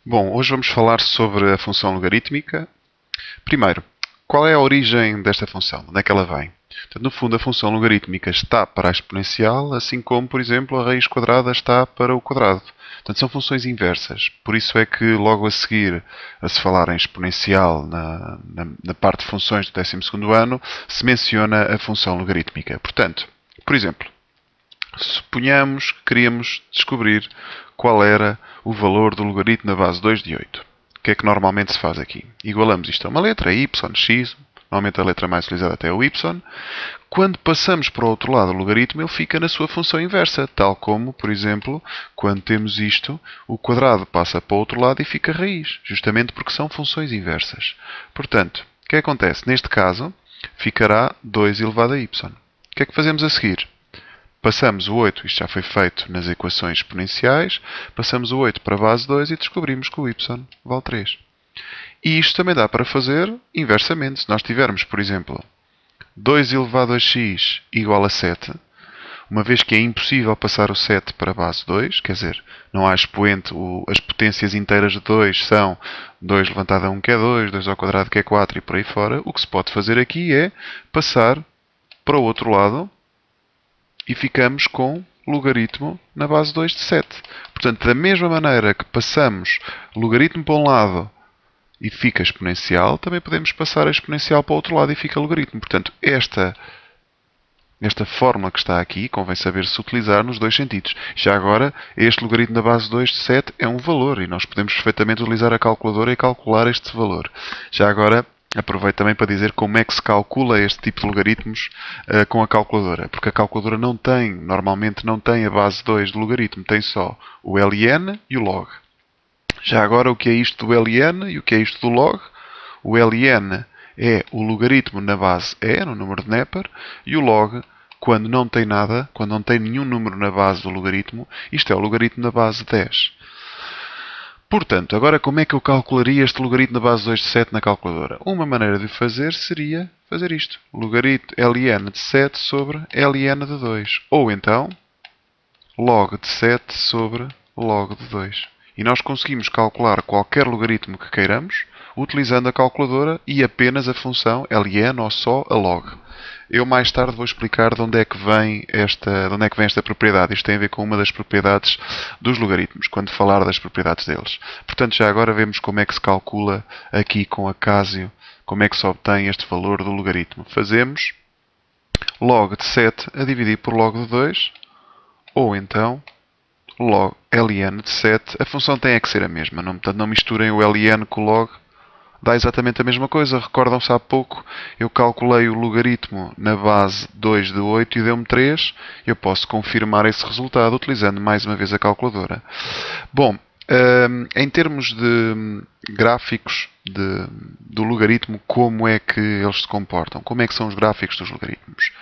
Bom, hoje vamos falar sobre a função logarítmica. Primeiro, qual é a origem desta função? De onde é que ela vem? Portanto, no fundo, a função logarítmica está para a exponencial, assim como, por exemplo, a raiz quadrada está para o quadrado. Portanto, são funções inversas. Por isso é que logo a seguir a se falar em exponencial na parte de funções do 12º ano, se menciona a função logarítmica. Portanto, por exemplo, suponhamos que queríamos descobrir qual era o valor do logaritmo na base 2 de 8. O que é que normalmente se faz aqui? Igualamos isto a uma letra, y, x, normalmente a letra mais utilizada até é o y. Quando passamos para o outro lado, o logaritmo ele fica na sua função inversa, tal como, por exemplo, quando temos isto, o quadrado passa para o outro lado e fica raiz, justamente porque são funções inversas. Portanto, o que acontece? Neste caso, ficará 2 elevado a y. O que é que fazemos a seguir? Passamos o 8, isto já foi feito nas equações exponenciais, passamos o 8 para a base 2 e descobrimos que o y vale 3. E isto também dá para fazer inversamente. Se nós tivermos, por exemplo, 2 elevado a x igual a 7, uma vez que é impossível passar o 7 para a base 2, quer dizer, não há expoente, as potências inteiras de 2 são 2 levantado a 1 que é 2, 2 ao quadrado que é 4 e por aí fora, o que se pode fazer aqui é passar para o outro lado e ficamos com logaritmo na base 2 de 7. Portanto, da mesma maneira que passamos logaritmo para um lado e fica exponencial, também podemos passar a exponencial para o outro lado e fica logaritmo. Portanto, esta fórmula que está aqui convém saber-se utilizar nos dois sentidos. Já agora, este logaritmo da base 2 de 7 é um valor e nós podemos perfeitamente utilizar a calculadora e calcular este valor. Já agora, aproveito também para dizer como é que se calcula este tipo de logaritmos com a calculadora. Porque a calculadora normalmente não tem a base 2 de logaritmo, tem só o ln e o log. Já agora, o que é isto do ln e o que é isto do log? O ln é o logaritmo na base e, no número de Neper, e o log, quando não tem nada, quando não tem nenhum número na base do logaritmo, isto é o logaritmo na base 10. Portanto, agora como é que eu calcularia este logaritmo na base 2 de 7 na calculadora? Uma maneira de o fazer seria fazer isto. Logaritmo ln de 7 sobre ln de 2. Ou então, log de 7 sobre log de 2. E nós conseguimos calcular qualquer logaritmo que queiramos utilizando a calculadora e apenas a função ln ou só a log. Eu mais tarde vou explicar de onde é que vem esta propriedade. Isto tem a ver com uma das propriedades dos logaritmos, quando falar das propriedades deles. Portanto, já agora vemos como é que se calcula aqui com a Casio, como é que se obtém este valor do logaritmo. Fazemos log de 7 a dividir por log de 2, ou então log ln de 7. A função tem que ser a mesma, portanto não misturem o ln com o log. Dá exatamente a mesma coisa. Recordam-se há pouco, eu calculei o logaritmo na base 2 de 8 e deu-me 3. Eu posso confirmar esse resultado utilizando mais uma vez a calculadora. Bom, em termos de gráficos do logaritmo, como é que eles se comportam? Como é que são os gráficos dos logaritmos?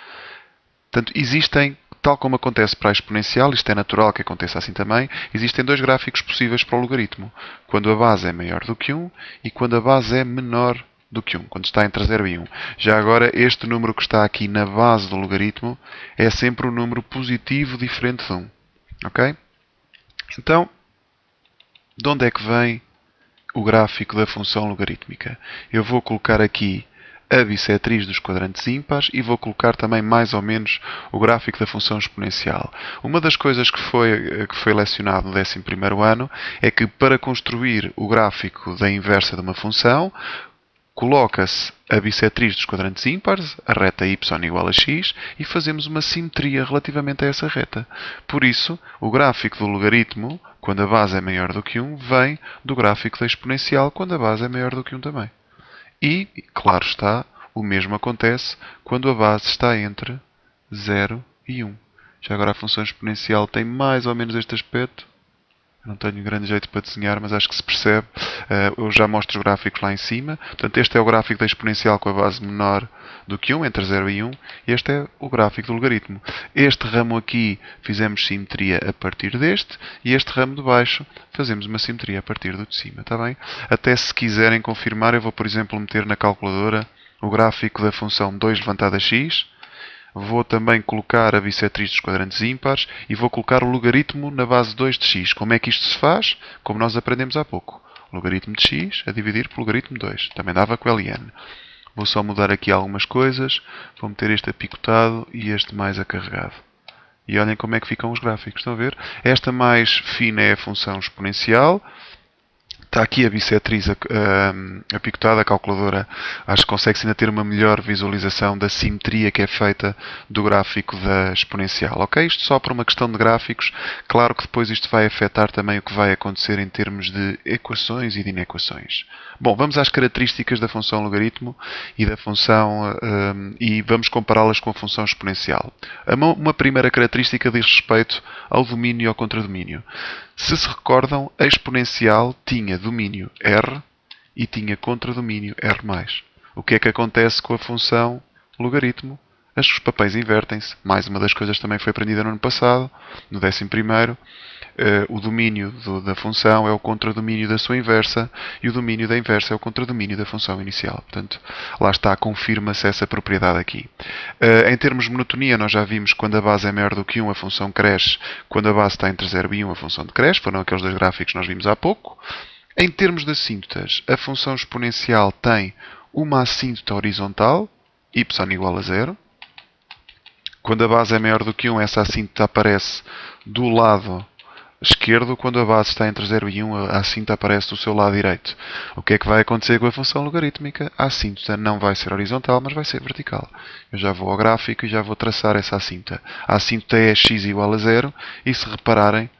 Portanto, existem, tal como acontece para a exponencial, isto é natural que aconteça assim também, existem dois gráficos possíveis para o logaritmo. Quando a base é maior do que 1 e quando a base é menor do que 1, quando está entre 0 e 1. Já agora, este número que está aqui na base do logaritmo é sempre um número positivo diferente de 1. Ok? Então, de onde é que vem o gráfico da função logarítmica? Eu vou colocar aqui a bissetriz dos quadrantes ímpares e vou colocar também mais ou menos o gráfico da função exponencial. Uma das coisas que foi lecionado no 11º ano é que para construir o gráfico da inversa de uma função, coloca-se a bissetriz dos quadrantes ímpares, a reta y igual a x, e fazemos uma simetria relativamente a essa reta. Por isso, o gráfico do logaritmo, quando a base é maior do que 1, vem do gráfico da exponencial, quando a base é maior do que 1 também. E, claro está, o mesmo acontece quando a base está entre 0 e 1. Já agora a função exponencial tem mais ou menos este aspecto. Eu não tenho grande jeito para desenhar, mas acho que se percebe. Eu já mostro os gráficos lá em cima. Portanto, este é o gráfico da exponencial com a base menor do que 1, entre 0 e 1. E este é o gráfico do logaritmo. Este ramo aqui fizemos simetria a partir deste. E este ramo de baixo fazemos uma simetria a partir do de cima. Está bem? Até se quiserem confirmar, eu vou, por exemplo, meter na calculadora o gráfico da função 2 levantado a x. vou também colocar a bissetriz dos quadrantes ímpares e vou colocar o logaritmo na base 2 de x. Como é que isto se faz? Como nós aprendemos há pouco. Logaritmo de x a dividir por logaritmo de 2. Também dava com ln. Vou só mudar aqui algumas coisas. Vou meter este apicotado e este mais acarregado. E olhem como é que ficam os gráficos. Estão a ver? Esta mais fina é a função exponencial. Está aqui a bissetriz apicotada, a calculadora. Acho que consegue-se ainda ter uma melhor visualização da simetria que é feita do gráfico da exponencial. Ok? Isto só por uma questão de gráficos. Claro que depois isto vai afetar também o que vai acontecer em termos de equações e de inequações. Bom, vamos às características da função logaritmo e da função e vamos compará-las com a função exponencial. Uma primeira característica diz respeito ao domínio e ao contradomínio. Se recordam, a exponencial tinha domínio R e tinha contradomínio R+. O que é que acontece com a função logaritmo? Os papéis invertem-se. Mais uma das coisas também foi aprendida no ano passado, no 11º. O domínio da função é o contradomínio da sua inversa e o domínio da inversa é o contradomínio da função inicial. Portanto, lá está, confirma-se essa propriedade aqui. Em termos de monotonia, nós já vimos que quando a base é maior do que 1, a função cresce. Quando a base está entre 0 e 1, a função decresce. Foram aqueles dois gráficos que nós vimos há pouco. Em termos de assíntotas, a função exponencial tem uma assíntota horizontal, y igual a 0. Quando a base é maior do que 1, essa assíntota aparece do lado esquerdo. Quando a base está entre 0 e 1, a assíntota aparece do seu lado direito. O que é que vai acontecer com a função logarítmica? A assíntota não vai ser horizontal, mas vai ser vertical. Eu já vou ao gráfico e já vou traçar essa assíntota. A assíntota é x igual a 0 e, se repararem,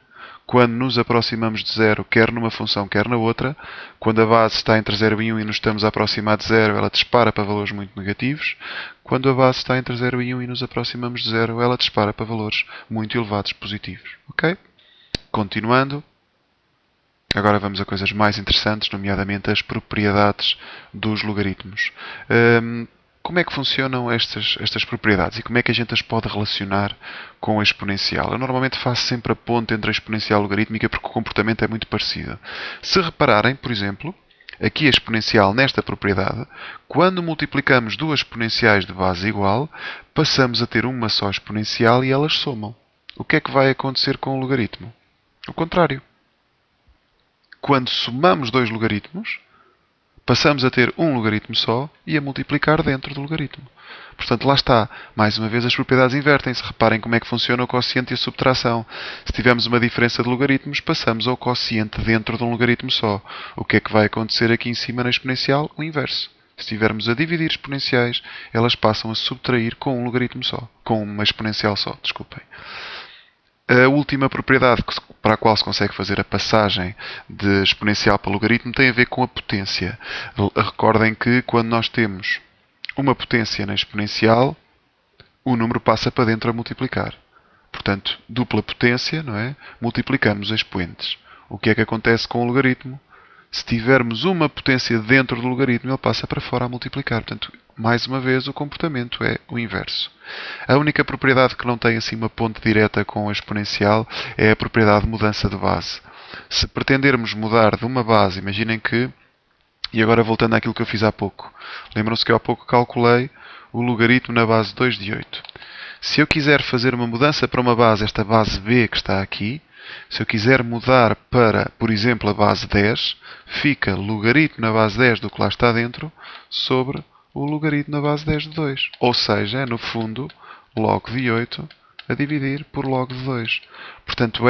quando nos aproximamos de 0, quer numa função, quer na outra, quando a base está entre 0 e 1 e nos estamos a aproximar de 0, ela dispara para valores muito negativos. Quando a base está entre 0 e 1 e nos aproximamos de 0, ela dispara para valores muito elevados positivos. Ok? Continuando. Agora vamos a coisas mais interessantes, nomeadamente as propriedades dos logaritmos. Como é que funcionam estas propriedades e como é que a gente as pode relacionar com a exponencial? Eu normalmente faço sempre a ponte entre a exponencial e a logarítmica porque o comportamento é muito parecido. Se repararem, por exemplo, aqui a exponencial nesta propriedade, quando multiplicamos duas exponenciais de base igual, passamos a ter uma só exponencial e elas somam. O que é que vai acontecer com o logaritmo? O contrário. Quando somamos dois logaritmos, passamos a ter um logaritmo só e a multiplicar dentro do logaritmo. Portanto, lá está. Mais uma vez, as propriedades invertem-se. Reparem como é que funciona o quociente e a subtração. Se tivermos uma diferença de logaritmos, passamos ao quociente dentro de um logaritmo só. O que é que vai acontecer aqui em cima na exponencial? O inverso. Se estivermos a dividir exponenciais, elas passam a subtrair com um logaritmo só. Com uma exponencial só, desculpem. A última propriedade para a qual se consegue fazer a passagem de exponencial para logaritmo tem a ver com a potência. Recordem que quando nós temos uma potência na exponencial, o número passa para dentro a multiplicar. Portanto, dupla potência, não é? Multiplicamos expoentes. O que é que acontece com o logaritmo? Se tivermos uma potência dentro do logaritmo, ele passa para fora a multiplicar. Portanto, mais uma vez, o comportamento é o inverso. A única propriedade que não tem assim uma ponte direta com a exponencial é a propriedade de mudança de base. Se pretendermos mudar de uma base, imaginem que, e agora voltando àquilo que eu fiz há pouco, lembram-se que eu há pouco calculei o logaritmo na base 2 de 8. Se eu quiser fazer uma mudança para uma base, esta base b que está aqui, se eu quiser mudar para, por exemplo, a base 10, fica logaritmo na base 10 do que lá está dentro sobre o logaritmo na base 10 de 2. Ou seja, é no fundo log de 8 a dividir por log de 2. Portanto,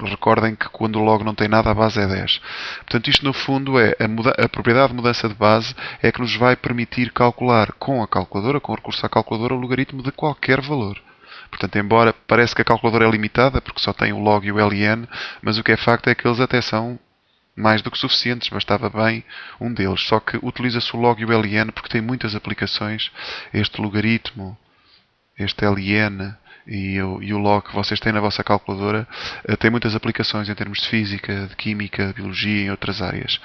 recordem que quando o log não tem nada, a base é 10. Portanto, isto no fundo é a propriedade de mudança de base é que nos vai permitir calcular com a calculadora, com o recurso à calculadora, o logaritmo de qualquer valor. Portanto, embora parece que a calculadora é limitada, porque só tem o log e o ln, mas o que é facto é que eles até são mais do que suficientes, bastava bem um deles. Só que utiliza-se o log e o ln porque tem muitas aplicações. Este logaritmo, este ln e o log que vocês têm na vossa calculadora tem muitas aplicações em termos de física, de química, de biologia e em outras áreas.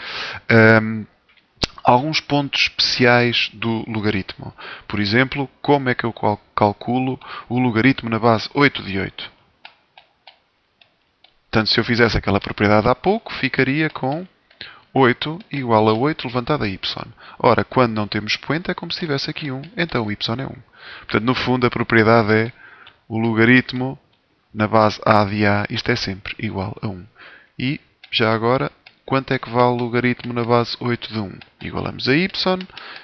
Alguns pontos especiais do logaritmo. Por exemplo, como é que eu calculo o logaritmo na base 8 de 8? Portanto, se eu fizesse aquela propriedade há pouco, ficaria com 8 igual a 8 levantado a y. Ora, quando não temos expoente, é como se tivesse aqui 1, então o y é 1. Portanto, no fundo, a propriedade é o logaritmo na base a de a, isto é sempre igual a 1. E, já agora, quanto é que vale o logaritmo na base 8 de 1? Igualamos a y,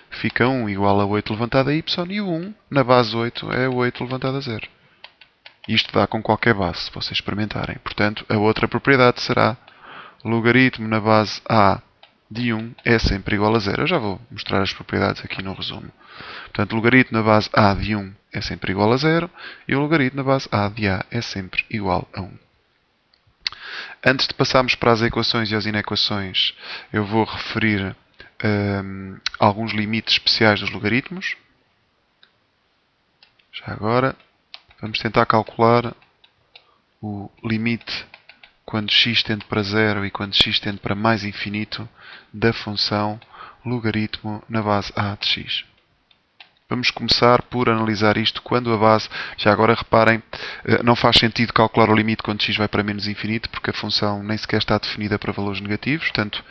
fica 1 igual a 8 levantado a y, e o 1 na base 8 é 8 levantado a 0. Isto dá com qualquer base, se vocês experimentarem. Portanto, a outra propriedade será logaritmo na base a de 1 é sempre igual a 0. Eu já vou mostrar as propriedades aqui no resumo. Portanto, logaritmo na base a de 1 é sempre igual a 0 e o logaritmo na base a de a é sempre igual a 1. Antes de passarmos para as equações e as inequações, eu vou referir alguns limites especiais dos logaritmos. Já agora, vamos tentar calcular o limite quando x tende para 0 e quando x tende para mais infinito da função logaritmo na base a de x. Vamos começar por analisar isto quando a base, já agora reparem, não faz sentido calcular o limite quando x vai para menos infinito, porque a função nem sequer está definida para valores negativos. Portanto,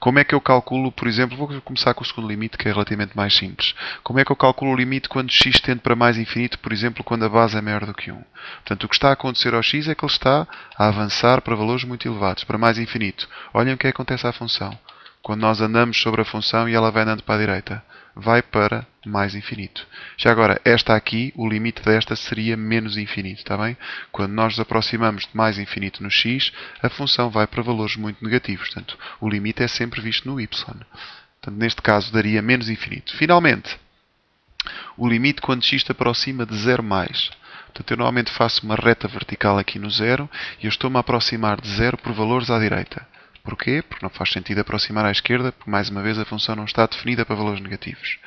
como é que eu calculo, por exemplo, vou começar com o segundo limite, que é relativamente mais simples. Como é que eu calculo o limite quando x tende para mais infinito, por exemplo, quando a base é maior do que 1? Portanto, o que está a acontecer ao x é que ele está a avançar para valores muito elevados, para mais infinito. Olhem o que acontece à função. Quando nós andamos sobre a função e ela vai andando para a direita, vai para mais infinito. Já agora, esta aqui, o limite desta seria menos infinito, está bem? Quando nós nos aproximamos de mais infinito no x, a função vai para valores muito negativos. Portanto, o limite é sempre visto no y. Portanto, neste caso, daria menos infinito. Finalmente, o limite quando x se aproxima de 0 mais. Portanto, eu normalmente faço uma reta vertical aqui no 0 e eu estou-me a aproximar de 0 por valores à direita. Porquê? Porque não faz sentido aproximar à esquerda, porque mais uma vez a função não está definida para valores negativos.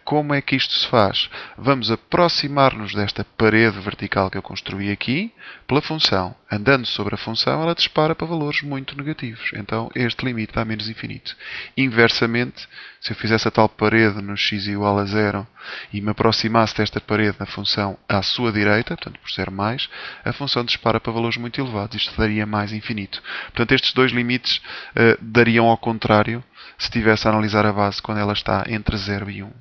Como é que isto se faz? Vamos aproximar-nos desta parede vertical que eu construí aqui pela função. Andando sobre a função, ela dispara para valores muito negativos. Então, este limite dá menos infinito. Inversamente, se eu fizesse a tal parede no x igual a 0 e me aproximasse desta parede na função à sua direita, portanto, por 0 mais, a função dispara para valores muito elevados. Isto daria mais infinito. Portanto, estes dois limites dariam ao contrário se estivesse a analisar a base quando ela está entre 0 e 1.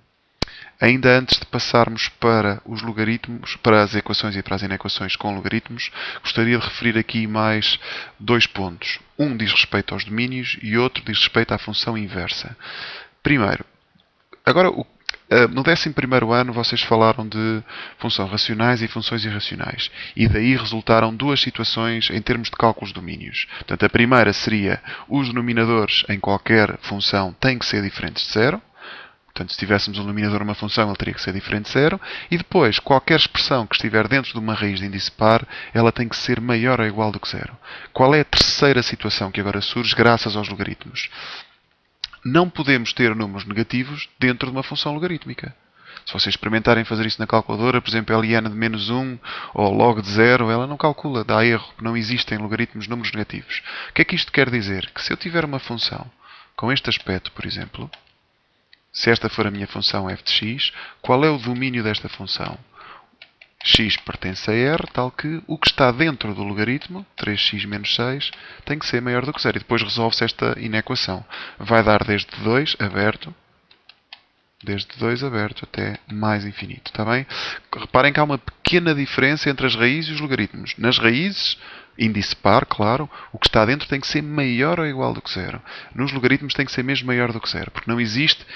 Ainda antes de passarmos para os logaritmos, para as equações e para as inequações com logaritmos, gostaria de referir aqui mais dois pontos. Um diz respeito aos domínios e outro diz respeito à função inversa. Primeiro, agora no 11º ano vocês falaram de funções racionais e funções irracionais. E daí resultaram duas situações em termos de cálculos de domínios. Portanto, a primeira seria os denominadores em qualquer função têm que ser diferentes de 0. Portanto, se tivéssemos um denominador numa função, ele teria que ser diferente de 0. E depois, qualquer expressão que estiver dentro de uma raiz de índice par, ela tem que ser maior ou igual do que 0. Qual é a terceira situação que agora surge graças aos logaritmos? Não podemos ter números negativos dentro de uma função logarítmica. Se vocês experimentarem fazer isso na calculadora, por exemplo, ln de menos 1 ou log de 0, ela não calcula, dá erro, não existem logaritmos números negativos. O que é que isto quer dizer? Que se eu tiver uma função com este aspecto, por exemplo, se esta for a minha função f de x, qual é o domínio desta função? X pertence a R, tal que o que está dentro do logaritmo, 3x menos 6, tem que ser maior do que 0. E depois resolve-se esta inequação. Vai dar desde 2 aberto até mais infinito. Está bem? Reparem que há uma pequena diferença entre as raízes e os logaritmos. Nas raízes, índice par, claro, o que está dentro tem que ser maior ou igual do que 0. Nos logaritmos tem que ser mesmo maior do que 0, porque não existe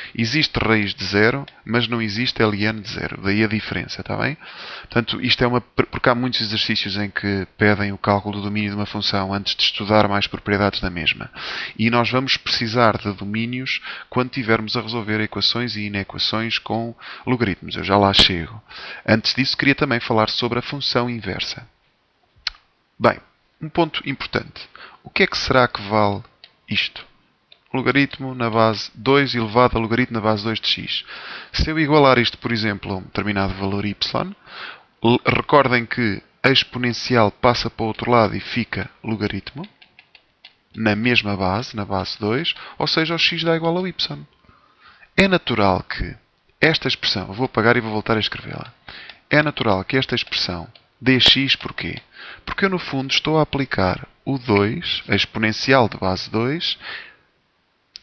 raiz de 0, mas não existe ln de 0. Daí a diferença, está bem? Portanto, isto é porque há muitos exercícios em que pedem o cálculo do domínio de uma função antes de estudar mais propriedades da mesma. E nós vamos precisar de domínios quando tivermos a resolver equações e inequações com logaritmos. Eu já lá chego. Antes disso, queria também falar sobre a função inversa. Bem, um ponto importante. O que é que será que vale isto? Logaritmo na base 2 elevado a logaritmo na base 2 de x. Se eu igualar isto, por exemplo, a um determinado valor y, recordem que a exponencial passa para o outro lado e fica logaritmo, na mesma base, na base 2, ou seja, o x dá igual ao y. É natural que esta expressão, vou apagar e vou voltar a escrevê-la. É natural que esta expressão dx, porquê? Porque eu, no fundo, estou a aplicar o 2, a exponencial de base 2,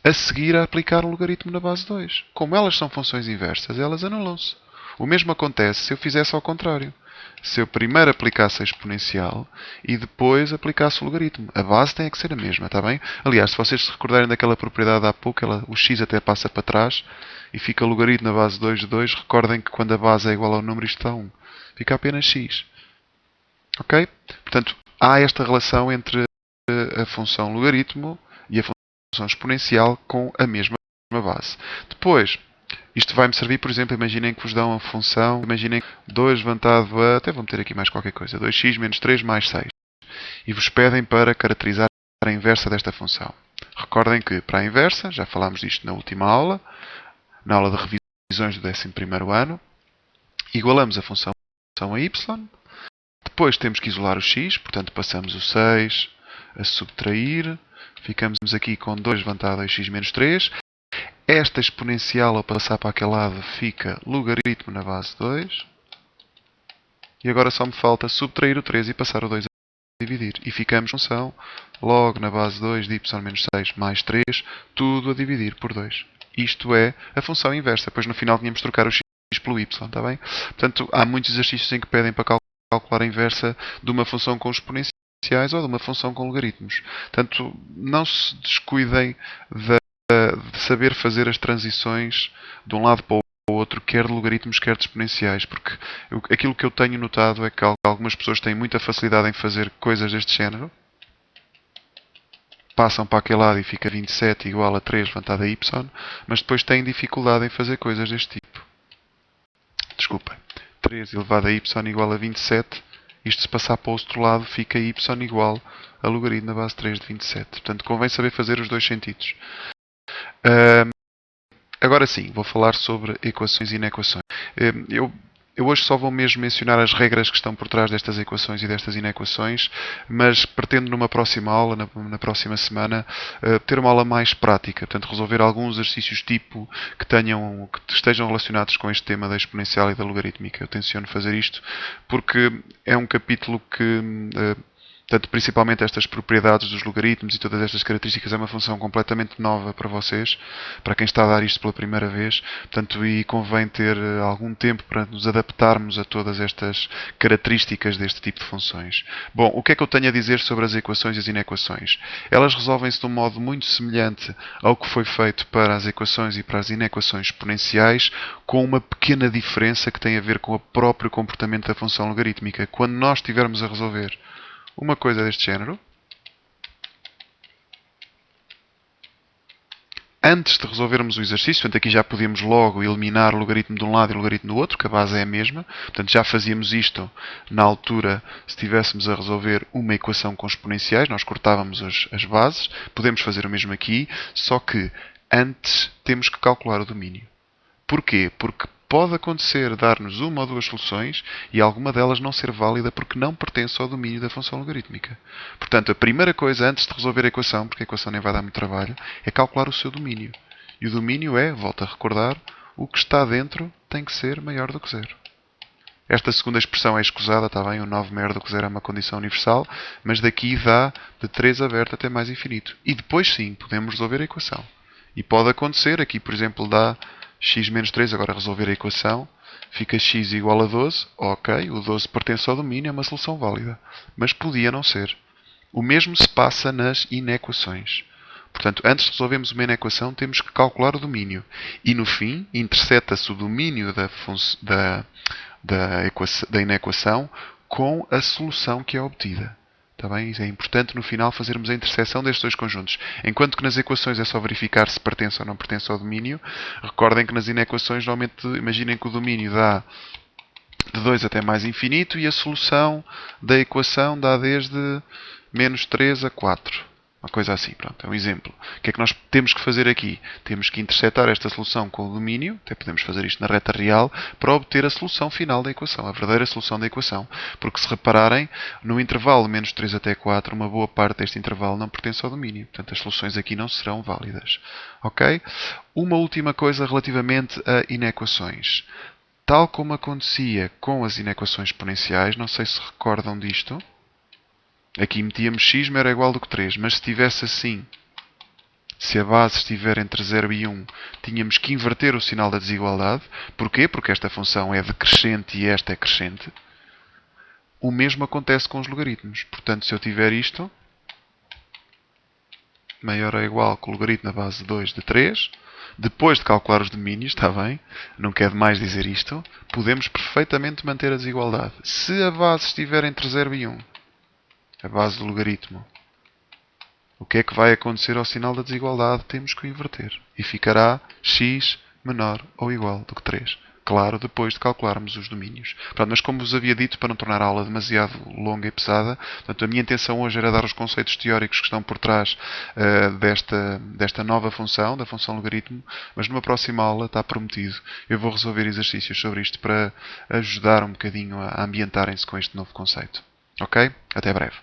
a seguir a aplicar o logaritmo na base 2. Como elas são funções inversas, elas anulam-se. O mesmo acontece se eu fizesse ao contrário. Se eu primeiro aplicasse a exponencial e depois aplicasse o logaritmo. A base tem que ser a mesma, está bem? Aliás, se vocês se recordarem daquela propriedade há pouco, o x até passa para trás e fica logaritmo na base 2 de 2, recordem que quando a base é igual ao número, isto dá 1. Fica apenas x. Ok? Portanto, há esta relação entre a função logaritmo e a função exponencial com a mesma base. Depois, isto vai-me servir, por exemplo, imaginem que vos dão uma função, imaginem 2 levantado a, até vou meter aqui mais qualquer coisa, 2x menos 3 mais 6. E vos pedem para caracterizar a inversa desta função. Recordem que, para a inversa, já falámos disto na última aula, na aula de revisões do 11º ano, igualamos a função a y, depois temos que isolar o x, portanto passamos o 6 a subtrair, ficamos aqui com 2 levantado a x menos 3. Esta exponencial, ao passar para aquele lado, fica logaritmo na base 2. E agora só me falta subtrair o 3 e passar o 2 a dividir. E ficamos com função log na base 2 de y menos 6 mais 3, tudo a dividir por 2. Isto é a função inversa. Depois no final tínhamos de trocar o x pelo y, está bem? Portanto, há muitos exercícios em que pedem para calcular a inversa de uma função com exponenciais ou de uma função com logaritmos. Portanto, não se descuidem de saber fazer as transições de um lado para o outro, quer de logaritmos, quer de exponenciais, porque aquilo que eu tenho notado é que algumas pessoas têm muita facilidade em fazer coisas deste género, passam para aquele lado e fica 27 igual a 3 levantado a y, mas depois têm dificuldade em fazer coisas deste tipo. Desculpem. 3 elevado a y igual a 27, isto se passar para o outro lado fica y igual a logaritmo na base 3 de 27. Portanto, convém saber fazer os dois sentidos. Agora sim, vou falar sobre equações e inequações. Eu hoje só vou mesmo mencionar as regras que estão por trás destas equações e destas inequações, mas pretendo numa próxima aula, na próxima semana, ter uma aula mais prática, portanto resolver alguns exercícios tipo que estejam relacionados com este tema da exponencial e da logarítmica. Eu tenciono fazer isto porque é um capítulo que portanto, principalmente estas propriedades dos logaritmos e todas estas características é uma função completamente nova para vocês, para quem está a dar isto pela primeira vez. Portanto, e convém ter algum tempo para nos adaptarmos a todas estas características deste tipo de funções. Bom, o que é que eu tenho a dizer sobre as equações e as inequações? Elas resolvem-se de um modo muito semelhante ao que foi feito para as equações e para as inequações exponenciais, com uma pequena diferença que tem a ver com o próprio comportamento da função logarítmica. Quando nós estivermos a resolver uma coisa deste género, antes de resolvermos o exercício, portanto aqui já podíamos logo eliminar o logaritmo de um lado e o logaritmo do outro, que a base é a mesma, portanto já fazíamos isto na altura se estivéssemos a resolver uma equação com exponenciais, nós cortávamos as bases, podemos fazer o mesmo aqui, só que antes temos que calcular o domínio. Porquê? Porque pode acontecer dar-nos uma ou duas soluções e alguma delas não ser válida porque não pertence ao domínio da função logarítmica. Portanto, a primeira coisa antes de resolver a equação, porque a equação nem vai dar muito trabalho, é calcular o seu domínio. E o domínio é, volto a recordar, o que está dentro tem que ser maior do que zero. Esta segunda expressão é escusada, está bem? O 9 maior do que zero é uma condição universal, mas daqui dá de 3 aberto até mais infinito. E depois sim, podemos resolver a equação. E pode acontecer, aqui por exemplo dá x menos 3, agora resolver a equação, fica x igual a 12, ok, o 12 pertence ao domínio, é uma solução válida. Mas podia não ser. O mesmo se passa nas inequações. Portanto, antes de resolvermos uma inequação, temos que calcular o domínio. E no fim, interseta-se o domínio da inequação com a solução que é obtida. Está bem? É importante no final fazermos a interseção destes dois conjuntos. Enquanto que nas equações é só verificar se pertence ou não pertence ao domínio, recordem que nas inequações normalmente imaginem que o domínio dá de 2 até mais infinito e a solução da equação dá desde menos 3 a 4. Uma coisa assim, pronto, é um exemplo. O que é que nós temos que fazer aqui? Temos que intersetar esta solução com o domínio, até podemos fazer isto na reta real, para obter a solução final da equação, a verdadeira solução da equação. Porque se repararem, no intervalo menos 3 até 4, uma boa parte deste intervalo não pertence ao domínio. Portanto, as soluções aqui não serão válidas. Ok? Uma última coisa relativamente a inequações. Tal como acontecia com as inequações exponenciais, não sei se recordam disto. Aqui metíamos x maior ou igual do que 3, mas se tivesse assim, Se a base estiver entre 0 e 1, tínhamos que inverter o sinal da desigualdade. Porquê? Porque esta função é decrescente e esta é crescente. O mesmo acontece com os logaritmos. Portanto, se eu tiver isto, maior ou igual que o logaritmo na base de 2 de 3, depois de calcular os domínios, está bem? Não quer demais dizer isto. Podemos perfeitamente manter a desigualdade. Se a base estiver entre 0 e 1, a base do logaritmo, o que é que vai acontecer ao sinal da desigualdade? Temos que o inverter. E ficará x menor ou igual do que 3. Claro, depois de calcularmos os domínios. Pronto, mas como vos havia dito, para não tornar a aula demasiado longa e pesada, portanto, a minha intenção hoje era dar os conceitos teóricos que estão por trás desta nova função, da função logaritmo, mas numa próxima aula, está prometido, eu vou resolver exercícios sobre isto para ajudar um bocadinho a ambientarem-se com este novo conceito. Ok? Até breve.